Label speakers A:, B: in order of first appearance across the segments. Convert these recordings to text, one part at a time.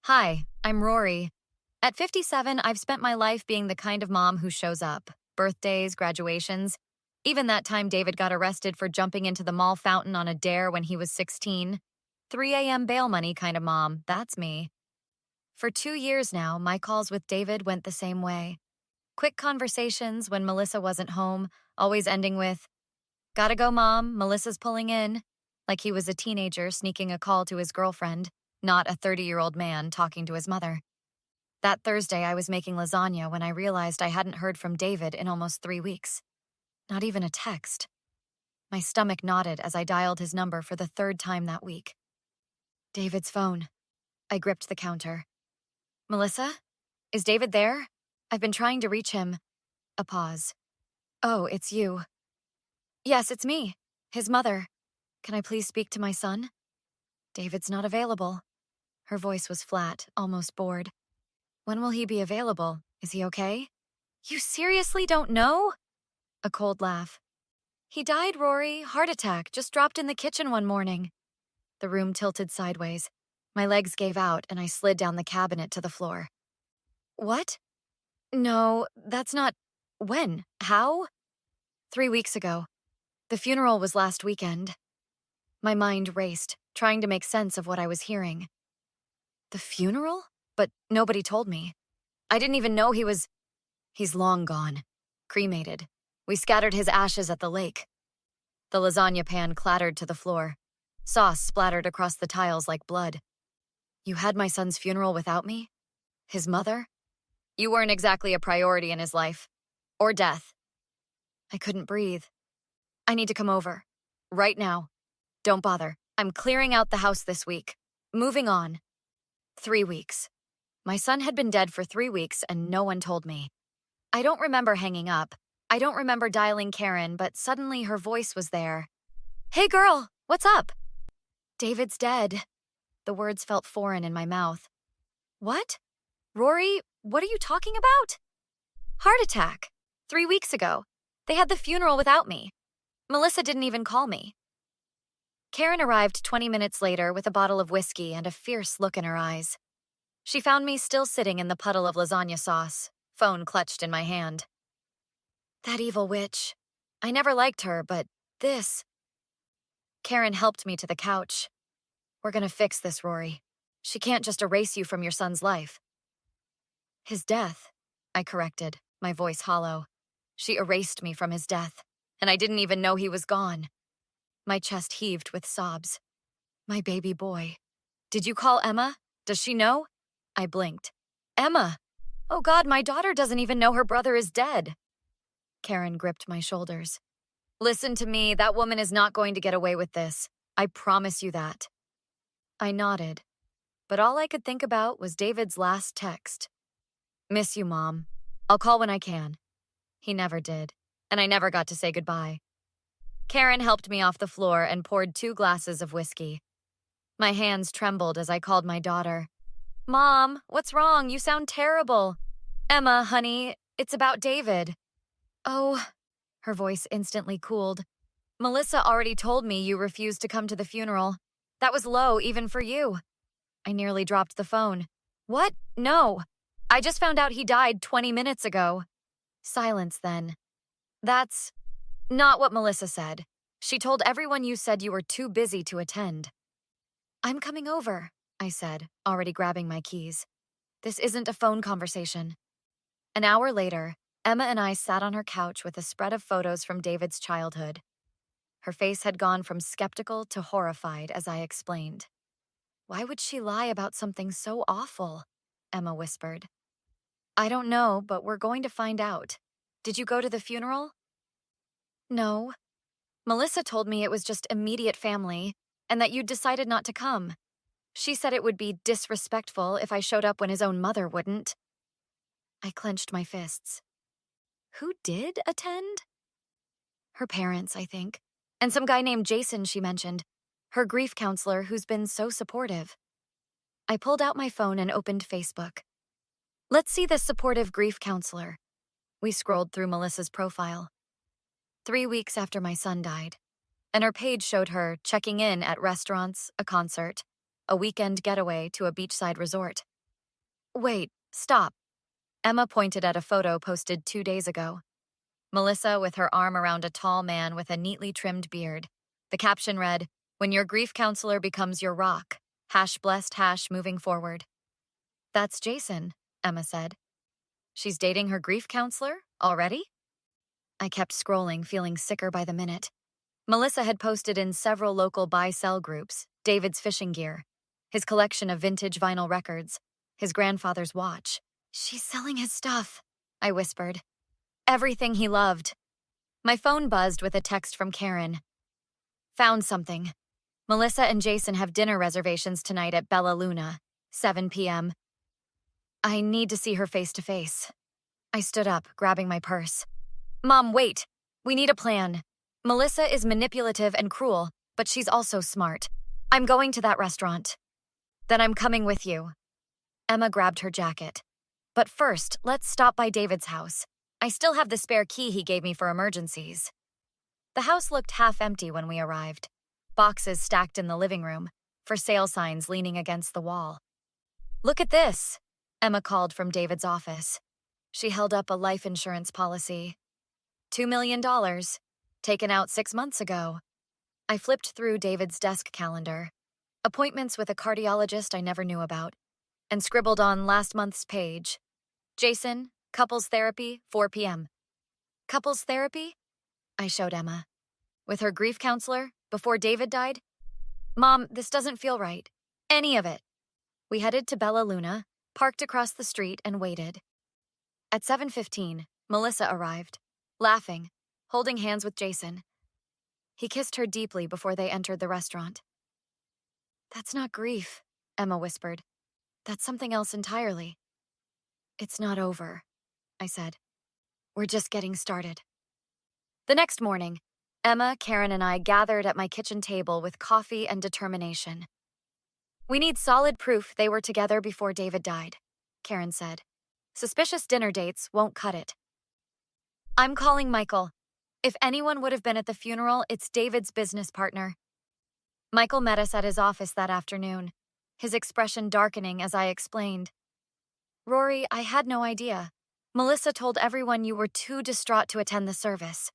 A: Hi, I'm Rory. At 57, I've spent my life being the kind of mom who shows up. Birthdays, graduations, even that time David got arrested for jumping into the mall fountain on a dare when he was 16. 3 a.m. bail money kind of mom, that's me. For 2 years now, my calls with David went the same way. Quick conversations when Melissa wasn't home, always ending with, "Gotta go, Mom, Melissa's pulling in." Like he was a teenager sneaking a call to his girlfriend, not a 30-year-old man talking to his mother. That Thursday, I was making lasagna when I realized I hadn't heard from David in almost 3 weeks. Not even a text. My stomach knotted as I dialed his number for the third time that week. David's phone. I gripped the counter. "Melissa? Is David there? I've been trying to reach him." A pause. "Oh, it's you." "Yes, it's me. His mother. Can I please speak to my son?" "David's not available." Her voice was flat, almost bored. "When will he be available? Is he okay?" "You seriously don't know?" A cold laugh. "He died, Rory. Heart attack. Just dropped in the kitchen one morning." The room tilted sideways. My legs gave out and I slid down the cabinet to the floor. "What? No, that's not... When? How?" 3 weeks ago. The funeral was last weekend." My mind raced, trying to make sense of what I was hearing. The funeral? But nobody told me. I didn't even know he was... He's long gone. Cremated. We scattered his ashes at the lake. The lasagna pan clattered to the floor. Sauce splattered across the tiles like blood. "You had my son's funeral without me? His mother? You weren't exactly a priority in his life. Or death." I couldn't breathe. "I need to come over. Right now. Don't bother. I'm clearing out the house this week. Moving on." 3 weeks. My son had been dead for 3 weeks and no one told me. I don't remember hanging up. I don't remember dialing Karen, but suddenly her voice was there. "Hey girl, what's up?" "David's dead." The words felt foreign in my mouth. "What? Rory, what are you talking about?" "Heart attack. 3 weeks ago. They had the funeral without me. Melissa didn't even call me." Karen arrived 20 minutes later with a bottle of whiskey and a fierce look in her eyes. She found me still sitting in the puddle of lasagna sauce, phone clutched in my hand. That evil witch. I never liked her, but this... Karen helped me to the couch. "We're gonna fix this, Rory. She can't just erase you from your son's life." "His death," I corrected, my voice hollow. "She erased me from his death, and I didn't even know he was gone." My chest heaved with sobs. My baby boy. "Did you call Emma? Does she know?" I blinked. "Emma! Oh God, my daughter doesn't even know her brother is dead." Karen gripped my shoulders. "Listen to me, that woman is not going to get away with this. I promise you that." I nodded, but all I could think about was David's last text. "Miss you, Mom. I'll call when I can." He never did, and I never got to say goodbye. Karen helped me off the floor and poured 2 glasses of whiskey. My hands trembled as I called my daughter. "Mom, what's wrong? You sound terrible." "Emma, honey, it's about David." "Oh," her voice instantly cooled. "Melissa already told me you refused to come to the funeral. That was low even for you." I nearly dropped the phone. "What? No. I just found out he died 20 minutes ago." Silence then. "That's not what Melissa said. She told everyone you said you were too busy to attend." "I'm coming over," I said, already grabbing my keys. "This isn't a phone conversation." An hour later, Emma and I sat on her couch with a spread of photos from David's childhood. Her face had gone from skeptical to horrified as I explained. "Why would she lie about something so awful?" Emma whispered. "I don't know, but we're going to find out. Did you go to the funeral?" "No. Melissa told me it was just immediate family, and that you'd decided not to come. She said it would be disrespectful if I showed up when his own mother wouldn't." I clenched my fists. Who did attend? Her parents, I think. And some guy named Jason she mentioned. Her grief counselor who's been so supportive. I pulled out my phone and opened Facebook. Let's see this supportive grief counselor. We scrolled through Melissa's profile. 3 weeks after my son died. And her page showed her checking in at restaurants, a concert, a weekend getaway to a beachside resort. Wait, stop. Emma pointed at a photo posted 2 days ago. Melissa with her arm around a tall man with a neatly trimmed beard. The caption read, "When your grief counselor becomes your rock. Hash blessed hash moving forward." That's Jason, Emma said. She's dating her grief counselor? Already? I kept scrolling, feeling sicker by the minute. Melissa had posted in several local buy-sell groups, David's fishing gear, his collection of vintage vinyl records, his grandfather's watch. She's selling his stuff, I whispered. Everything he loved. My phone buzzed with a text from Karen. Found something. Melissa and Jason have dinner reservations tonight at Bella Luna, 7 p.m. I need to see her face to face. I stood up, grabbing my purse. Mom, wait. We need a plan. Melissa is manipulative and cruel, but she's also smart. I'm going to that restaurant. Then I'm coming with you. Emma grabbed her jacket. But first, let's stop by David's house. I still have the spare key he gave me for emergencies. The house looked half empty when we arrived. Boxes stacked in the living room, for sale signs leaning against the wall. Look at this, Emma called from David's office. She held up a life insurance policy. $2 million, taken out 6 months ago. I flipped through David's desk calendar, appointments with a cardiologist I never knew about, and scribbled on last month's page. Jason, couples therapy, 4 p.m. Couples therapy? I showed Emma. With her grief counselor, before David died? Mom, this doesn't feel right. Any of it. We headed to Bella Luna, parked across the street, and waited. At 7:15, Melissa arrived, laughing, holding hands with Jason. He kissed her deeply before they entered the restaurant. That's not grief, Emma whispered. That's something else entirely. It's not over, I said. We're just getting started. The next morning, Emma, Karen, and I gathered at my kitchen table with coffee and determination. We need solid proof they were together before David died, Karen said. Suspicious dinner dates won't cut it. I'm calling Michael. If anyone would have been at the funeral, it's David's business partner. Michael met us at his office that afternoon, his expression darkening as I explained. Rory, I had no idea. Melissa told everyone you were too distraught to attend the service.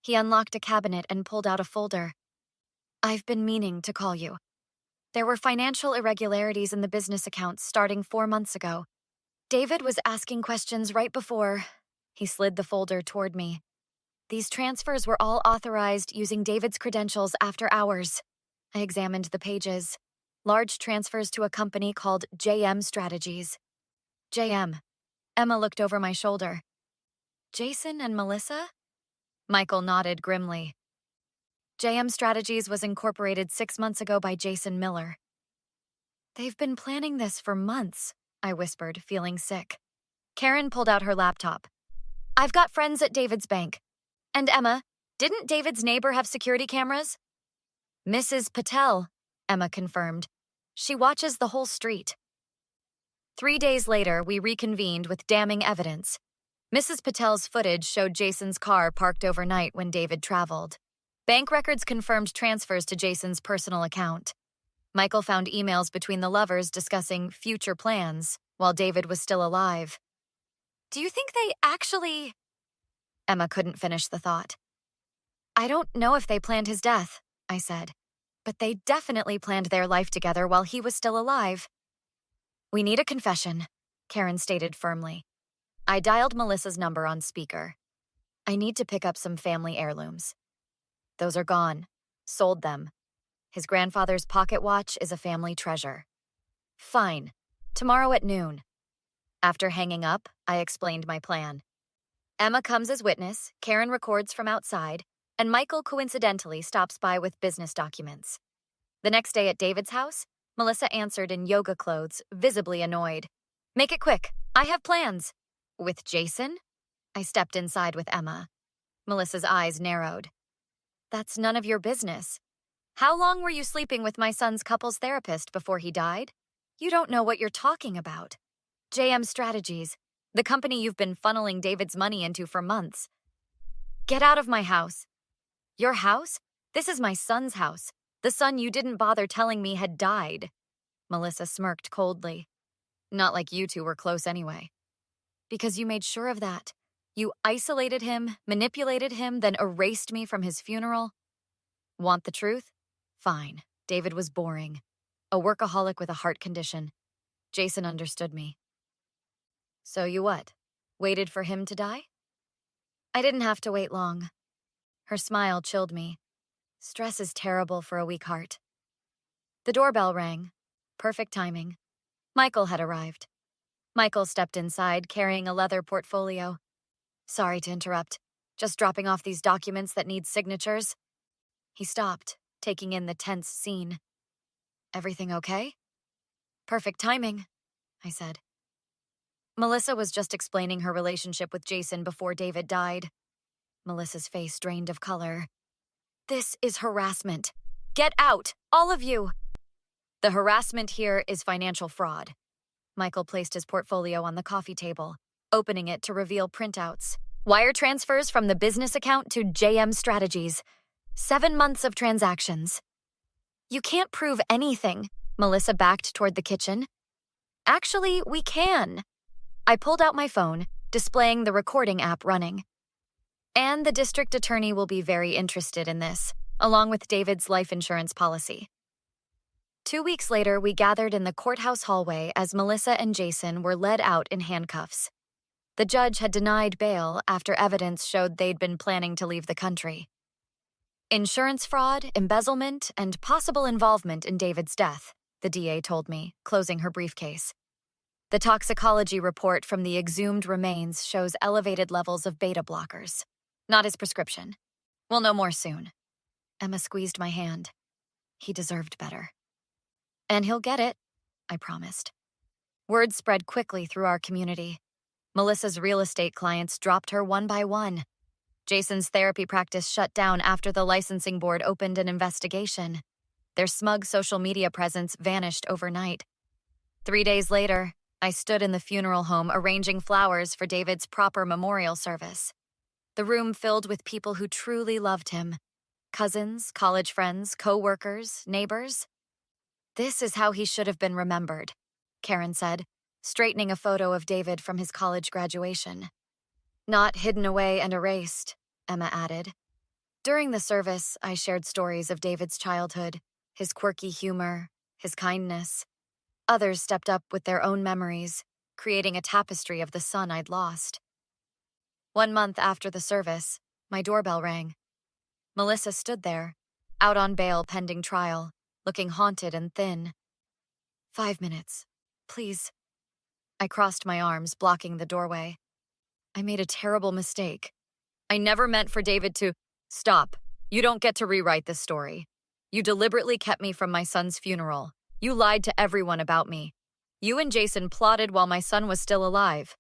A: He unlocked a cabinet and pulled out a folder. I've been meaning to call you. There were financial irregularities in the business accounts starting 4 months ago. David was asking questions right before. He slid the folder toward me. These transfers were all authorized using David's credentials after hours. I examined the pages. Large transfers to a company called JM Strategies. JM. Emma looked over my shoulder. Jason and Melissa? Michael nodded grimly. JM Strategies was incorporated 6 months ago by Jason Miller. They've been planning this for months, I whispered, feeling sick. Karen pulled out her laptop. I've got friends at David's bank. And Emma, didn't David's neighbor have security cameras? Mrs. Patel, Emma confirmed. She watches the whole street. 3 days later, we reconvened with damning evidence. Mrs. Patel's footage showed Jason's car parked overnight when David traveled. Bank records confirmed transfers to Jason's personal account. Michael found emails between the lovers discussing future plans while David was still alive. Do you think they actually... Emma couldn't finish the thought. I don't know if they planned his death, I said, but they definitely planned their life together while he was still alive. We need a confession, Karen stated firmly. I dialed Melissa's number on speaker. I need to pick up some family heirlooms. Those are gone. Sold them. His grandfather's pocket watch is a family treasure. Fine. Tomorrow at noon. After hanging up, I explained my plan. Emma comes as witness, Karen records from outside, and Michael coincidentally stops by with business documents. The next day at David's house, Melissa answered in yoga clothes, visibly annoyed. Make it quick. I have plans. With Jason? I stepped inside with Emma. Melissa's eyes narrowed. That's none of your business. How long were you sleeping with my son's couples therapist before he died? You don't know what you're talking about. JM Strategies, the company you've been funneling David's money into for months. Get out of my house. Your house? This is my son's house. The son you didn't bother telling me had died. Melissa smirked coldly. Not like you two were close anyway. Because you made sure of that. You isolated him, manipulated him, then erased me from his funeral. Want the truth? Fine. David was boring. A workaholic with a heart condition. Jason understood me. So you what? Waited for him to die? I didn't have to wait long. Her smile chilled me. Stress is terrible for a weak heart. The doorbell rang. Perfect timing. Michael had arrived. Michael stepped inside, carrying a leather portfolio. Sorry to interrupt. Just dropping off these documents that need signatures. He stopped, taking in the tense scene. Everything okay? Perfect timing, I said. Melissa was just explaining her relationship with Jason before David died. Melissa's face drained of color. This is harassment. Get out, all of you! The harassment here is financial fraud. Michael placed his portfolio on the coffee table, opening it to reveal printouts. Wire transfers from the business account to JM Strategies. 7 months of transactions. You can't prove anything, Melissa backed toward the kitchen. Actually, we can. I pulled out my phone, displaying the recording app running. And the district attorney will be very interested in this, along with David's life insurance policy. 2 weeks later, we gathered in the courthouse hallway as Melissa and Jason were led out in handcuffs. The judge had denied bail after evidence showed they'd been planning to leave the country. Insurance fraud, embezzlement, and possible involvement in David's death, the DA told me, closing her briefcase. The toxicology report from the exhumed remains shows elevated levels of beta blockers. Not his prescription. We'll know more soon. Emma squeezed my hand. He deserved better. And he'll get it, I promised. Word spread quickly through our community. Melissa's real estate clients dropped her one by one. Jason's therapy practice shut down after the licensing board opened an investigation. Their smug social media presence vanished overnight. 3 days later, I stood in the funeral home arranging flowers for David's proper memorial service. The room filled with people who truly loved him. Cousins, college friends, co-workers, neighbors. This is how he should have been remembered, Karen said, straightening a photo of David from his college graduation. Not hidden away and erased, Emma added. During the service, I shared stories of David's childhood, his quirky humor, his kindness. Others stepped up with their own memories, creating a tapestry of the son I'd lost. 1 month after the service, my doorbell rang. Melissa stood there, out on bail pending trial, looking haunted and thin. 5 minutes, please. I crossed my arms, blocking the doorway. I made a terrible mistake. I never meant for David to... Stop. You don't get to rewrite this story. You deliberately kept me from my son's funeral. You lied to everyone about me. You and Jason plotted while my son was still alive.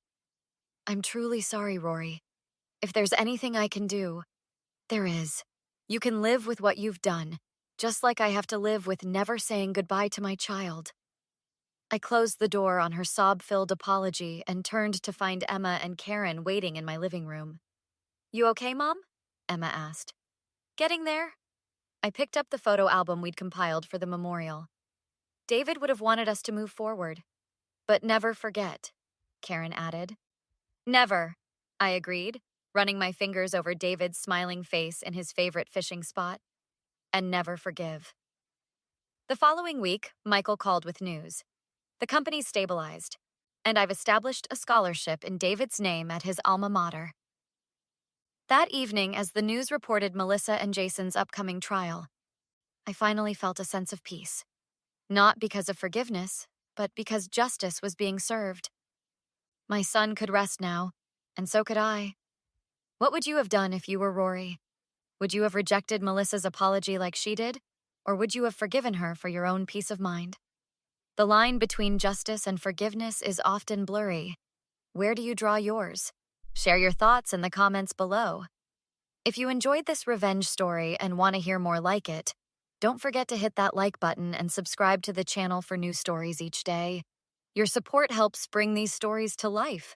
A: I'm truly sorry, Rory. If there's anything I can do, there is. You can live with what you've done, just like I have to live with never saying goodbye to my child. I closed the door on her sob-filled apology and turned to find Emma and Karen waiting in my living room. You okay, Mom? Emma asked. Getting there. I picked up the photo album we'd compiled for the memorial. David would have wanted us to move forward. But never forget, Karen added. Never, I agreed, running my fingers over David's smiling face in his favorite fishing spot. And never forgive. The following week, Michael called with news. The company's stabilized, and I've established a scholarship in David's name at his alma mater. That evening, as the news reported Melissa and Jason's upcoming trial, I finally felt a sense of peace. Not because of forgiveness, but because justice was being served. My son could rest now, and so could I. What would you have done if you were Rory? Would you have rejected Melissa's apology like she did, or would you have forgiven her for your own peace of mind? The line between justice and forgiveness is often blurry. Where do you draw yours? Share your thoughts in the comments below. If you enjoyed this revenge story and want to hear more like it, don't forget to hit that like button and subscribe to the channel for new stories each day. Your support helps bring these stories to life.